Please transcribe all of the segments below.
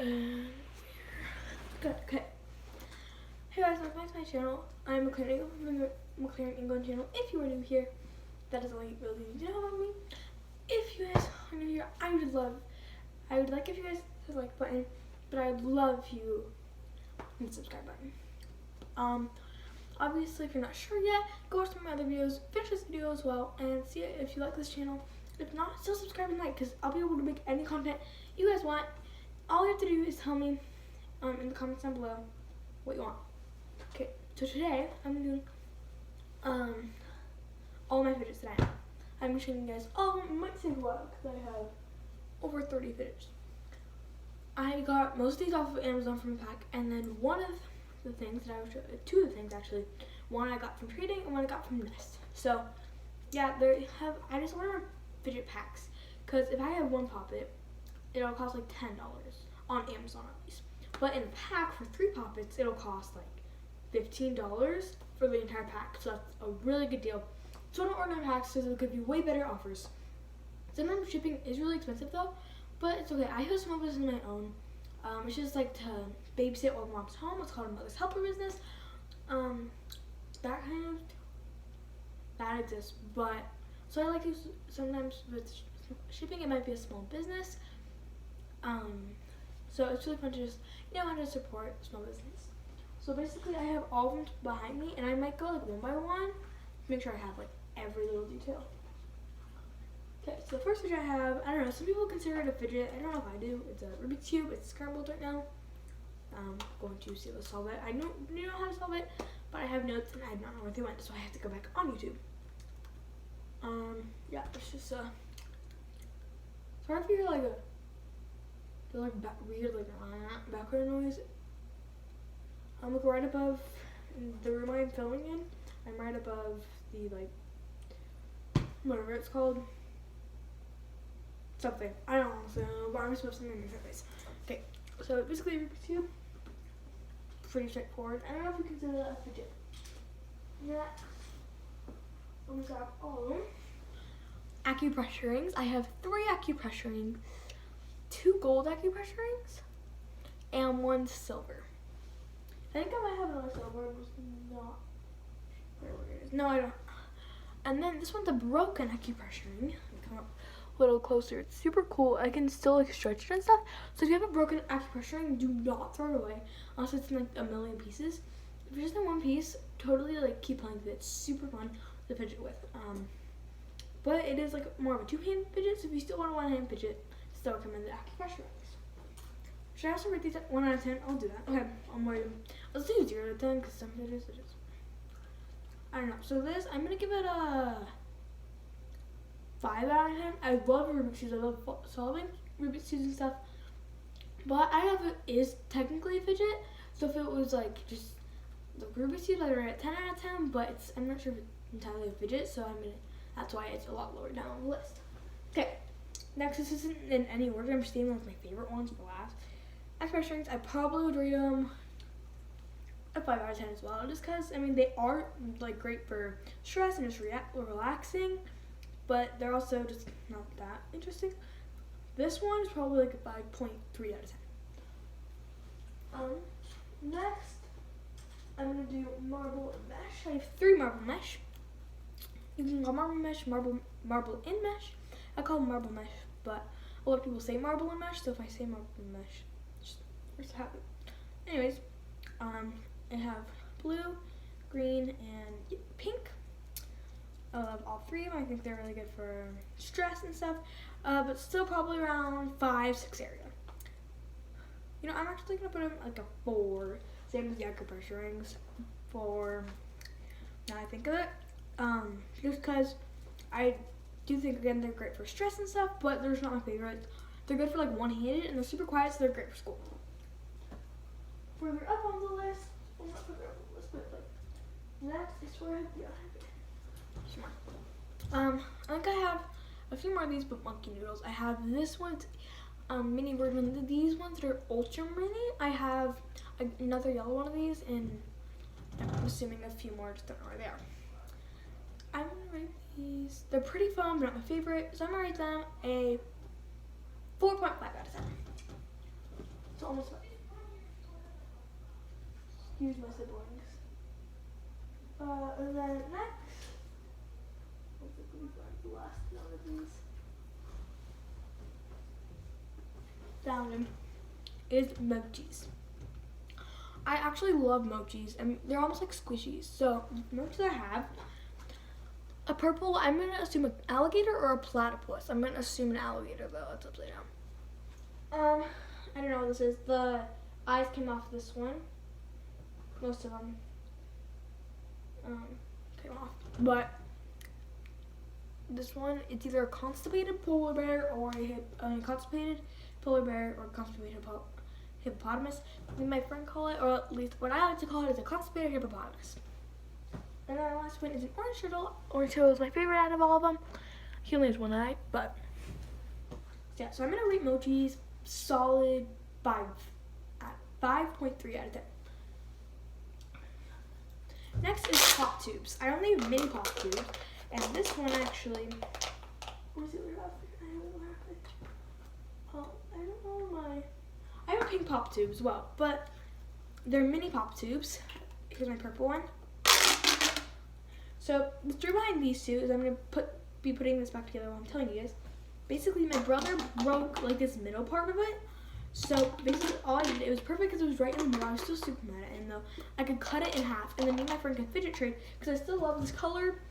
And good. Okay. Hey guys, welcome back to my channel. I'm McLaren from the McLaren England channel. If you are new here, that is all you really need to know about me. If you guys are new here, I would like if you guys hit the like button, but I would love if you hit the subscribe button. Obviously, if you're not sure yet, go watch some of my other videos, finish this video as well, and see if you like this channel. If not, still subscribe and like, because I'll be able to make any content you guys want. All you have to do is tell me in the comments down below what you want. Okay, so today I'm doing all my fidgets that I have. I'm showing you guys all. You might say what, because I have over 30 fidgets. I got most of these off of Amazon from a pack, and then one of the things that I was two of the things actually, one I got from trading and one I got from Nest. So yeah, I just ordered fidget packs, because if I have one poppet, it'll cost like $10 on Amazon at least. But in a pack for 3 poppets, it'll cost like $15 for the entire pack. So that's a really good deal. So I don't order in packs because it'll give you way better offers. Sometimes shipping is really expensive though, but it's okay. I have a small business of my own. It's just like to babysit while mom's home. It's called a mother's helper business. That exists, but so I like to sometimes with shipping it might be a small business. So it's really fun to just how to support small business. So basically I have all of them behind me, and I might go like one by one to make sure I have like every little detail. Okay, so the first fidget I have, I don't know, some people consider it a fidget. I don't know if I do. It's a Rubik's Cube. It's scrambled right now. I'm going to see how to solve it. I know how to solve it, but I have notes and I don't know where they went, so I have to go back on YouTube. Yeah, it's just sorry if you hear like weird background noise. I'm like right above the room I'm filming in. I'm right above the whatever it's called. Something. I don't honestly know, but I'm supposed to make my face. Okay, so basically Rubik's Cube. Pretty straightforward. I don't know if you consider that a fidget. Next, I'm gonna grab all acupressure rings. I have 3 acupressure rings, 2 gold acupressure rings, and 1 silver. I think I might have another silver, but it's not. Where it is? No, I don't. And then this one's a broken acupressure ring. Let me come up a little closer. It's super cool. I can still like stretch it and stuff. So if you have a broken acupressure ring, do not throw it away unless it's in like a million pieces. If it's just in one piece, totally like keep playing with it. It's super fun to fidget with. But it is like more of a 2-hand fidget. So if you still want a 1-hand fidget, still recommend the acupressure rings. Should I also rate these at 1 out of 10? I'll do that. Okay, I'm ready. Let's do 0 out of 10 because some fidgets. I don't know. So this, I'm gonna give it a 5 out of 10. I love Rubik's Cubes. I love solving Rubik's Cubes and stuff. But I have it is technically a fidget. So if it was like just the Rubik's Cubes, I'd rate it 10 out of 10. But I'm not sure if it's entirely a fidget. So that's why it's a lot lower down on the list. Okay. Next, this isn't in any order. I'm just saving like my favorite ones for last. Acupressure rings, I probably would rate them a 5 out of 10 as well. Just because, I mean, they are like great for stress and just relaxing. But they're also just not that interesting. This one is probably like a 5.3 out of 10. Next, I'm going to do marble mesh. I have 3 marble mesh. You can call marble mesh, marble in mesh. I call them marble mesh, but a lot of people say marble and mesh, so if I say marble and mesh, just happy. Anyways, I have blue, green, and pink. I love all 3 of them. I think they're really good for stress and stuff, but still probably around 5-6 area. You know, I'm actually gonna put them like a 4, same as the acupressure rings. 4. Now I think of it, just because I do think again they're great for stress and stuff, but they're just not my favorite. They're good for like one-handed, and they're super quiet, so they're great for school. Further up on the list, well, not further up on the list, but like next is where I have the I think I have a few more of these, but monkey noodles. I have this one's mini version. These ones that are ultra mini. I have another yellow one of these, and I'm assuming a few more. Just don't know where they are. I'm gonna rate these. They're pretty fun, but not my favorite. So I'm gonna rate them a 4.5 out of 10. So almost right. Excuse my siblings. And then next, let's see if we can find the last one of these. Found him. Is mochis. I actually love mochis, and they're almost like squishies. So the mochis I have, a purple. I'm gonna assume an alligator or a platypus. I'm gonna assume an alligator though. It's upside down. I don't know what this is. The eyes came off this one. Most of them came off, but this one, it's either a constipated polar bear or a constipated polar bear or constipated hippopotamus. My friend call it, or at least what I like to call it, is a constipated hippopotamus. And then the last one is an orange turtle. Orange turtle is my favorite out of all of them. He only has one eye, but yeah. So I'm gonna rate mochis solid 5.3 out of 10. Next is pop tubes. I only have mini pop tubes, and this one actually. Where's it? Oh, I don't know why. I have a pink pop tube as well, but they're mini pop tubes. Here's my purple one. So the story behind these two is I'm gonna be putting this back together while I'm telling you guys. Basically, my brother broke like this middle part of it. So basically, all I did, it was perfect because it was right in the middle. I was still super mad at him though. I could cut it in half, and then me and my friend could fidget trade because I still love this color.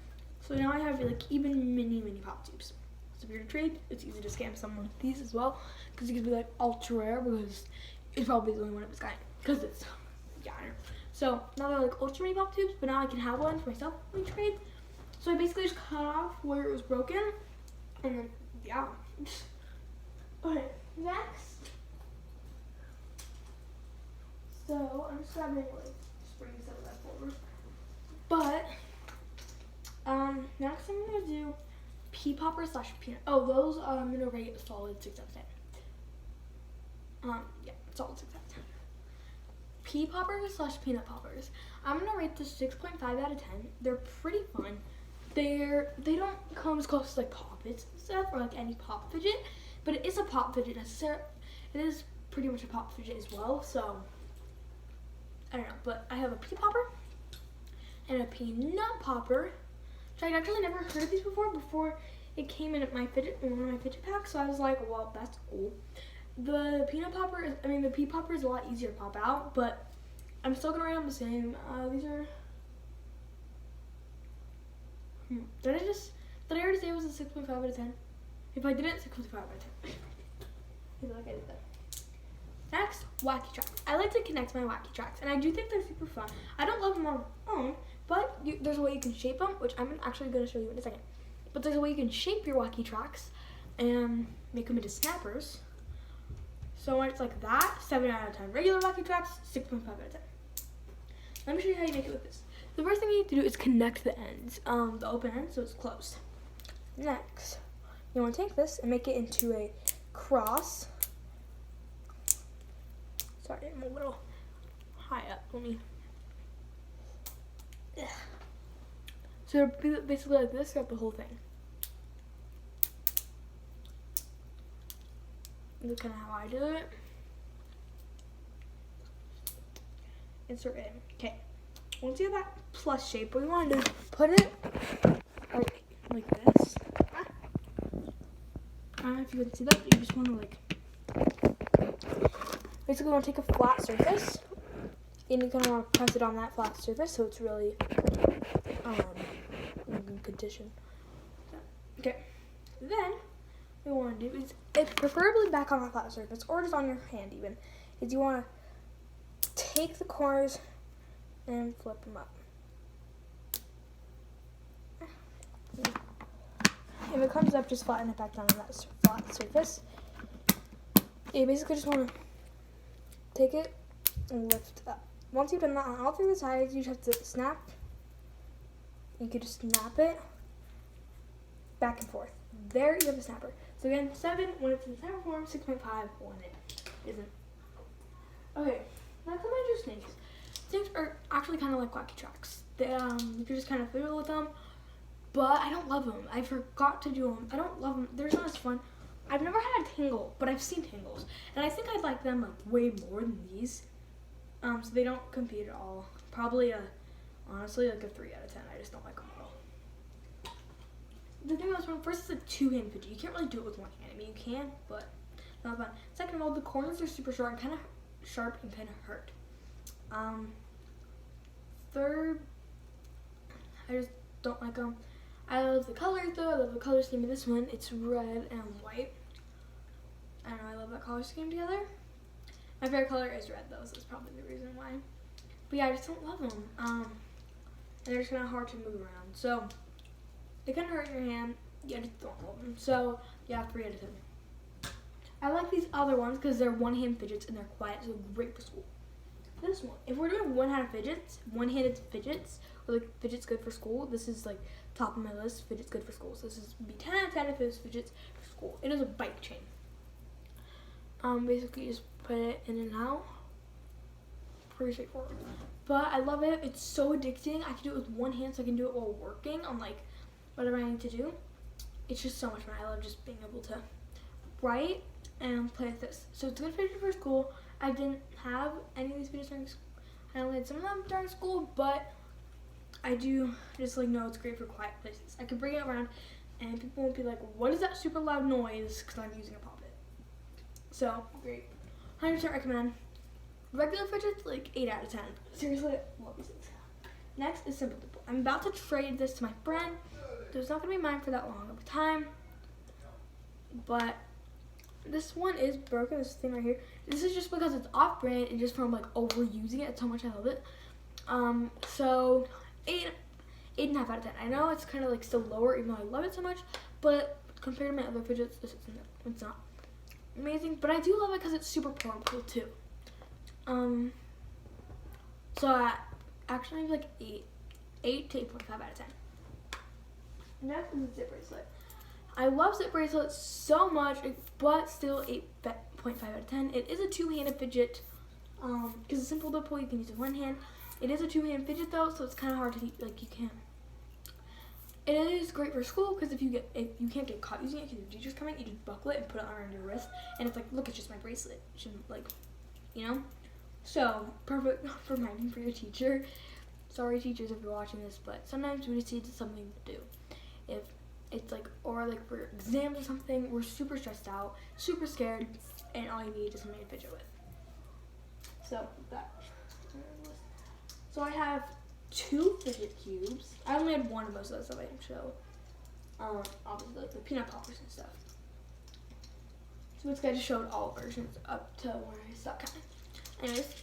So now I have like even mini pop tubes. So if you're to trade, it's easy to scam someone with these as well because you could be like ultra rare because it's probably the only one of its kind because it's I don't know. So now they're like ultra mini pop tubes, but now I can have one for myself when we trade. So I basically just cut off where it was broken, and then yeah. Okay, next. So I'm just grabbing just bringing some of that forward. But next I'm gonna do pea popper / peanut. Oh, those I'm gonna rate a solid 6 out of 10. Yeah, solid 6 out of 10. Pea poppers / peanut poppers. I'm gonna rate this 6.5 out of 10. They're pretty fun. They don't come as close to like Pop-Its and stuff or like any pop fidget, but it is a pop fidget necessarily. It is pretty much a pop fidget as well. So I don't know, but I have a pea popper and a peanut popper. Which I'd actually never heard of these before it came in one of my fidget packs. So I was like, well, that's cool. The pea popper is a lot easier to pop out, but I'm still gonna rate them the same. These are. Did I already say it was a 6.5 out of 10? If I didn't, 6.5 out of 10. I feel like I did that. Next, wacky tracks. I like to connect my wacky tracks, and I do think they're super fun. I don't love them on their own, but there's a way you can shape them, which I'm actually going to show you in a second. But there's a way you can shape your wacky tracks and make them into snappers. So when it's like that, 7 out of 10. Regular wacky tracks, 6.5 out of 10. Let me show you how you make it with this. The first thing you need to do is connect the ends, the open end, so it's closed. Next, you want to take this and make it into a cross. Sorry, I'm a little high up. Let me. Yeah. So basically like this, got the whole thing. That's kind of how I do it. Insert in. Okay. Once you have that plus shape, what you want to do is put it like this. I don't know if you can see that, but you just want to like. Basically, want to take a flat surface, and you kind of want to press it on that flat surface so it's really in condition. Okay. Then what you want to do is, preferably back on a flat surface or just on your hand even, is you want to take the corners and flip them up. If it comes up, just flatten it back down on that flat surface. You basically just want to take it and lift up. Once you've done that on all 3 of the sides, you just have to snap. You can just snap it back and forth. There you have a snapper. So again, 7 when it's in snapper form, 6.5 when it isn't. Okay, next I'm gonna do snakes. Snakes are actually kind of like wacky tracks. You can just kind of fiddle with them, but I don't love them. I forgot to do them. I don't love them. They're not as fun. I've never had a tingle, but I've seen tingles, and I think I'd like them like way more than these. So they don't compete at all. Probably honestly like a 3 out of 10. I just don't like them at all. The thing about this one, first, it's a 2-hand fidget. You can't really do it with one hand. I mean, you can, but not fun. Second of all, the corners are super short and kind of sharp and kind of hurt. Third, I just don't like them. I love the colors though. I love the color scheme of this one. It's red and white. I don't know, I love that color scheme together. My favorite color is red though, so that's probably the reason why. But yeah, I just don't love them. And they're just kind of hard to move around. So they kind of hurt your hand. Yeah, I just don't love them. So yeah, 3 out of 10. I like these other ones because they're one-hand fidgets and they're quiet, so great for school. This one, if we're doing one-handed fidgets, or like fidgets good for school, this is like top of my list. Fidgets good for school. So this is be 10 out of 10 if it's fidgets for school. It is a bike chain. Basically, you just put it in and out. Pretty straightforward. But I love it. It's so addicting. I can do it with one hand, so I can do it while working on like whatever I need to do. It's just so much fun. I love just being able to write and play with this. So it's a good fidget for school. I didn't have any of these fidgets during school. I only had some of them during school, but I do just like know it's great for quiet places. I could bring it around and people won't be like, what is that super loud noise? Because I'm using a pop it. So great. 100% recommend. Regular fidgets, like 8 out of 10. Seriously, love these things. Next is Simple Dimple. I'm about to trade this to my friend. So it's not going to be mine for that long of a time. But this one is broken, this thing right here. This is just because it's off-brand and just from like overusing it. That's how much I love it. So 8.5 out of 10. I know it's kind of like still lower even though I love it so much, but compared to my other fidgets, it's not amazing. But I do love it because it's super portable too. So I actually maybe like 8 to 8.5 out of 10. Next is a zip bracelet. I love zip bracelets so much, but still 8.5 out of 10. It is a 2-handed fidget, because it's Simple Dimple, you can use it with one hand. It is a 2-hand fidget though, so it's kind of hard to like you can't. It is great for school because if you can't get caught using it because your teacher's coming, you just buckle it and put it around your wrist, and it's like, look, it's just my bracelet. It shouldn't like, you know. So perfect reminding for your teacher. Sorry teachers if you're watching this, but sometimes we just need something to do. If it's like, or like for exams or something, we're super stressed out, super scared, and all you need is something to fidget with. So that. So I have 2 fidget cubes. I only had one of most of that stuff I didn't show. Obviously like the peanut poppers and stuff. So this guy just showed all versions up to where I stopped counting. Anyways,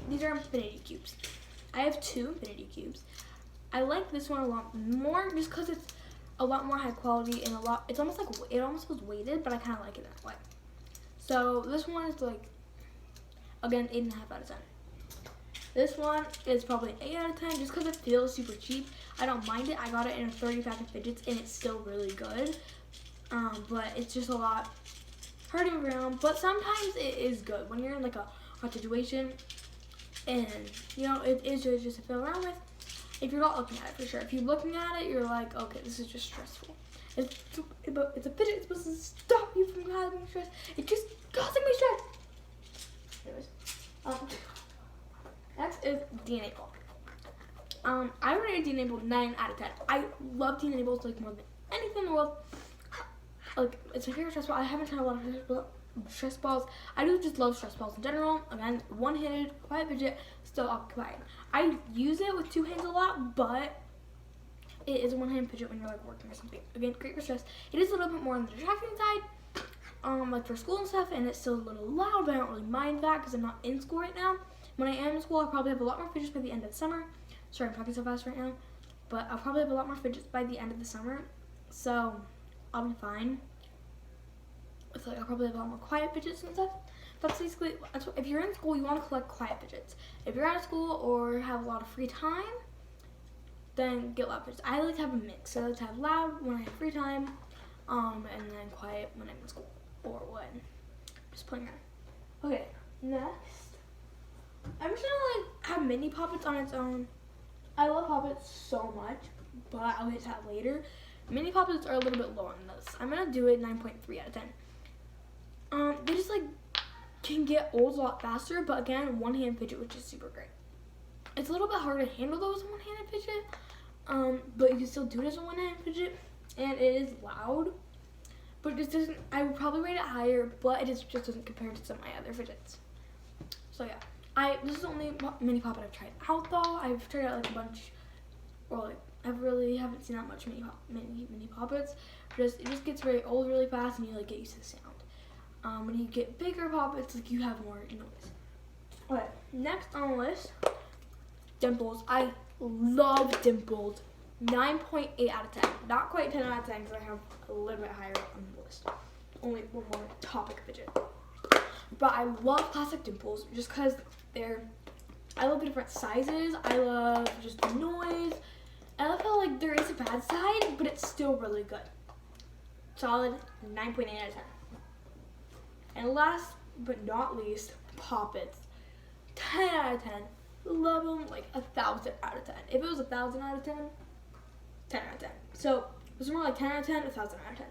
these are infinity cubes. I have 2 infinity cubes. I like this one a lot more just because it's a lot more high quality and it's almost like, it almost feels weighted, but I kind of like it that way. So this one is like, again, 8.5 out of 10. This one is probably 8 out of 10 just because it feels super cheap. I don't mind it. I got it in a 30-pack of fidgets and it's still really good. But it's just a lot hard to move around. But sometimes it is good when you're in like a hot situation and you know it is just to fill around with. If you're not looking at it for sure. If you're looking at it, you're like, okay, this is just stressful. It's a fidget. It's supposed to stop you from having stress. It's just causing me stress. Anyways, next is DNA ball. I rated DNA ball 9 out of 10. I love DNA balls like more than anything in the world. Like it's my favorite stress ball. I haven't tried a lot of stress balls. I do just love stress balls in general. Again, one-handed, quiet fidget, still occupied. I use it with 2 hands a lot, but it is a one-hand fidget when you're like working or something. Again, great for stress. It is a little bit more on the distracting side, like for school and stuff, and it's still a little loud, but I don't really mind that because I'm not in school right now. When I am in school, I'll probably have a lot more fidgets by the end of the summer. Sorry, I'm talking so fast right now, but I'll probably have a lot more fidgets by the end of the summer, so I'll be fine. It's like I'll probably have a lot more quiet fidgets and stuff. That's basically, if you're in school, you want to collect quiet fidgets. If you're out of school or have a lot of free time, then get loud fidgets. I like to have a mix. So I like to have loud when I have free time, and then quiet when I'm in school or when I'm just playing around. Okay, next, I'm just gonna like have mini poppets on its own. I love poppets so much, but I'll get to that later. Mini Poppets are a little bit lower than this. I'm gonna do it 9.3 out of 10. They just like can get old a lot faster, but again, one-hand fidget, which is super great. It's a little bit harder to handle though as a one-handed fidget, but you can still do it as a one-handed fidget, and it is loud. But it just doesn't. I would probably rate it higher, but it just doesn't compare to some of my other fidgets. So yeah, this is the only mini poppet I've tried out though. I've tried out like a bunch, or like I really haven't seen that much mini poppets. It just gets very old really fast, and you like get used to the sound. When you get bigger poppets, like you have more noise. Okay, next on the list, dimples. I love dimples. 9.8 out of 10. Not quite 10 out of 10 because I have a little bit higher on the list. Only one more topic fidget. But I love classic dimples just because I love the different sizes. I love just the noise. I love how like there is a bad side, but it's still really good. Solid 9.8 out of 10. And last but not least, poppets. 10 out of 10. Love them like 1,000 out of 10. If it was 1,000 out of 10, 10 out of 10. So it's more like 10 out of 10, 1,000 out of 10.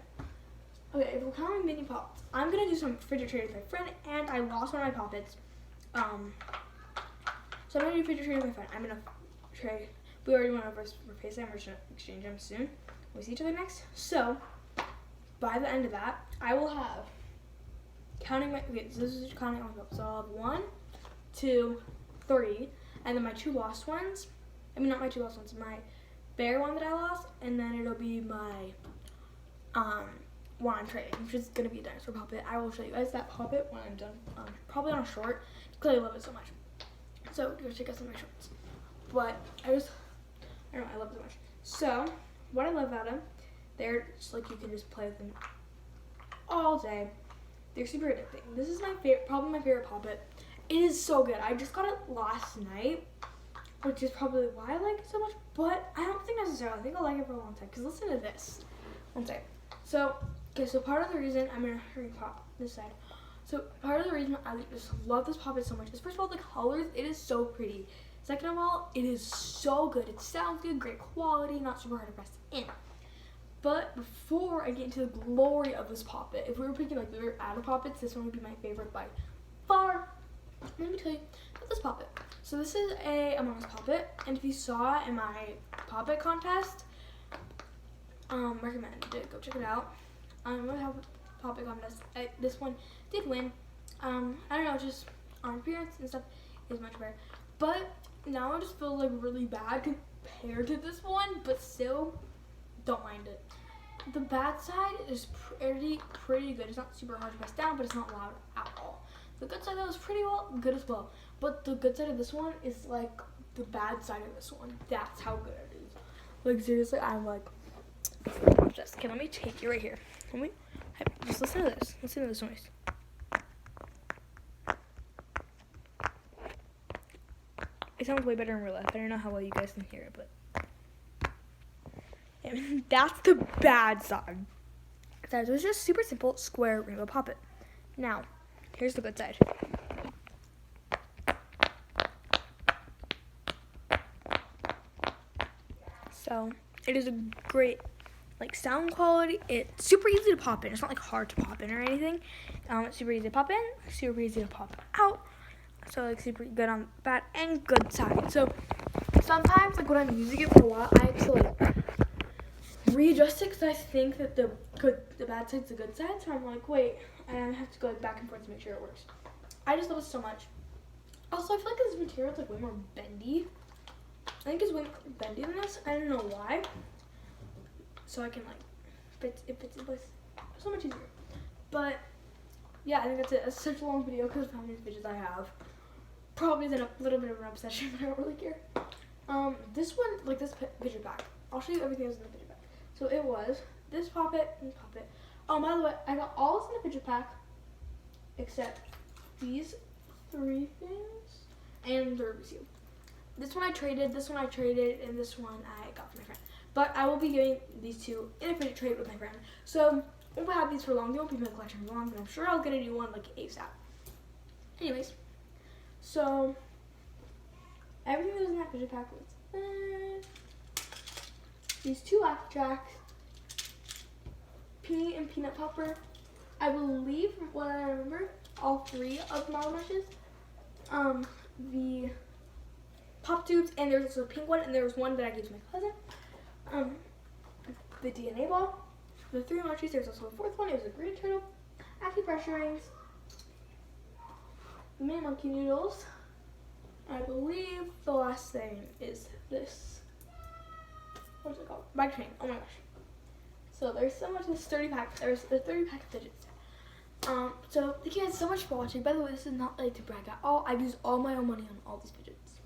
Okay, if we're counting mini pops, I'm gonna do some fidget trading with my friend, and I lost one of my poppets. So I'm gonna do fidget trading with my friend. I'm gonna trade. We already went over for FaceTime. We're gonna exchange them soon. We see each other next. So by the end of that, I will have counting my. Okay, so this is counting all my pops. So I'll have 1, 2, 3, and then my 2 lost ones. I mean, not my 2 lost ones. My bear one that I lost, and then it'll be my one I'm trading, which is gonna be a dinosaur poppet. I will show you guys that poppet when I'm done, probably on a short, because I love it so much. So go check out some of my shorts. But I don't know, I love it so much. So what I love about them, they're just like you can just play with them all day. They're super addicting. This is my favorite, probably my favorite poppet. It is so good. I just got it last night, which is probably why I like it so much, but I don't think necessarily. I think I'll like it for a long time, because listen to this. One second. So, okay, so part of the reason, I'm going to repop this side. So, part of the reason I just love this poppet so much is, first of all, the colors, it is so pretty. Second of all, it is so good. It sounds good, great quality, not super hard to press in. But before I get into the glory of this poppet, if we were picking like the outer poppets, this one would be my favorite by far. Let me tell you about this poppet. So this is a Among Us poppet, and if you saw in my poppet contest, recommend it. Go check it out. We have a poppet contest. This one did win. I don't know, just on appearance and stuff is much better. But now I just feel like really bad compared to this one, but still don't mind it. The bad side is pretty good. It's not super hard to press down, but it's not loud at all. The good side though is pretty good as well. But the good side of this one is like the bad side of this one. That's how good it is. Like seriously, I'm like, watch this. Okay, let me take you right here. Just listen to this. Listen to this noise. It sounds way better in real life. I don't know how well you guys can hear it, but and that's the bad side. So it was just super simple square rainbow poppet. Now, here's the good side. So it is a great like sound quality. It's super easy to pop in. It's not like hard to pop in or anything. It's super easy to pop in, super easy to pop out. So like super good on bad and good side. So sometimes like when I'm using it for a while, I have to like readjust it because I think that the bad side's the good side. So I'm like, wait, and I have to go like back and forth to make sure it works. I just love it so much. Also, I feel like this material is like way more bendy. I think it's way more bendy than this. I don't know why. So I can like it fits in place so much easier. But yeah, I think that's it. It's such a long video because of how many fidgets I have. Probably then a little bit of an obsession, but I don't really care. This one, like this fidget pack. I'll show you everything else in the fidget pack. So it was this poppet and poppet. Oh, by the way, I got all this in the fidget pack except these 3 things and the Rubik's Cube. This one I traded, and this one I got from my friend. But I will be getting these 2 in a fidget trade with my friend. So I won't have these for long. They won't be in my collection for long, but I'm sure I'll get a new one like ASAP. Anyways, so everything that was in that fidget pack was these 2 laugh tracks, Peony and Peanut Popper. I believe, from what I remember, all 3 of the Marble Mashes. The Pop Tubes, and there was also a pink one, and there was one that I gave to my cousin. The DNA ball, the 3 munchies. There's also a 4th one. It was a green turtle, acupressure rings, the mini monkey noodles. I believe the last thing is this. What is it called? Bike train. Oh my gosh. So there's so much in this 30 pack. There's a 30 pack of fidgets. So thank you guys so much for watching. By the way, this is not like to brag at all. I've used all my own money on all these fidgets,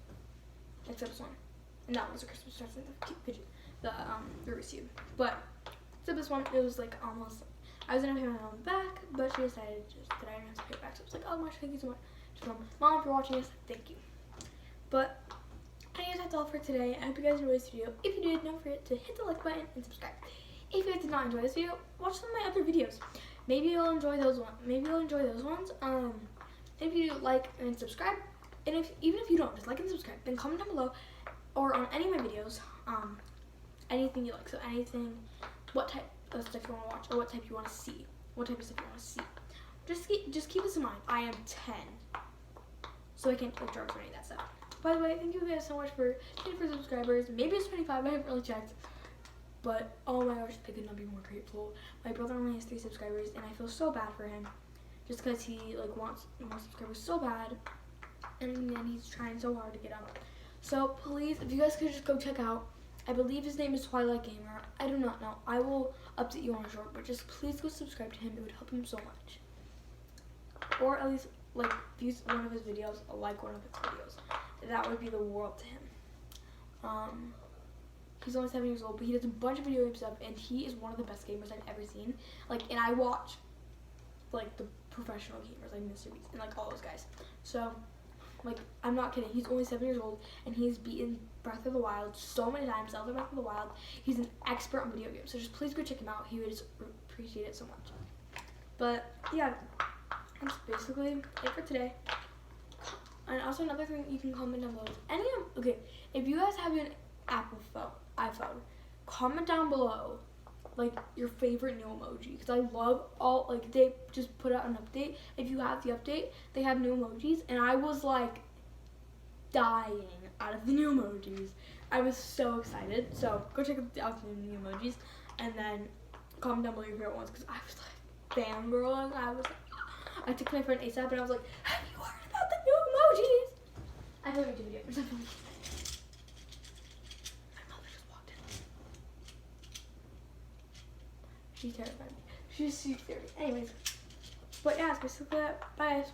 except this one. And that was a Christmas present, the fidget, the Rubik's Cube. But except this one, it was like almost. I was gonna pay my mom back, but she decided just that I didn't have to pay it back. So I was like, oh gosh, thank you so much. So Mom, for watching this, thank you. But anyways, that's all for today. I hope you guys enjoyed this video. If you did, don't forget to hit the like button and subscribe. If you guys did not enjoy this video, watch some of my other videos. Maybe you'll enjoy those ones. If you like and subscribe, and even if you don't, just like and subscribe, then comment down below, or on any of my videos, anything you like. So anything, what type of stuff you want to watch, or what type you want to see, what type of stuff you want to see. Just keep this in mind. I am 10, so I can't take drugs or any of that stuff. By the way, thank you guys so much for 24 subscribers. Maybe it's 25. I haven't really checked. But oh my gosh, I could not be more grateful. My brother only has 3 subscribers, and I feel so bad for him, just because he like wants more subscribers so bad, and then he's trying so hard to get up. So please, if you guys could just go check out, I believe his name is Twilight Gamer. I do not know. I will update you on a short, but just please go subscribe to him. It would help him so much. Or at least like view one of his videos, like one of his videos. That would be the world to him. He's only 7 years old, but he does a bunch of video game stuff, and he is one of the best gamers I've ever seen. Like, and I watch, like, the professional gamers, like Mr. Beast, and, like, all those guys. So, like, I'm not kidding. He's only 7 years old, and he's beaten Breath of the Wild so many times, Zelda Breath of the Wild. He's an expert on video games, so just please go check him out. He would just appreciate it so much. But, yeah, that's basically it for today. And also another thing you can comment down below. Okay, if you guys have an Apple iPhone, comment down below like your favorite new emoji, because I love all, like, they just put out an update. If you have the update, they have new emojis, and I was like dying out of the new emojis. I was so excited. So go check out the new emojis, and then comment down below your favorite ones, because I was like fangirling. I took my friend ASAP, and I was like, have you heard about the new emojis? I feel like I did video. She's terrified me. She's scared. Anyways. But yeah, it's basically that. Bye guys.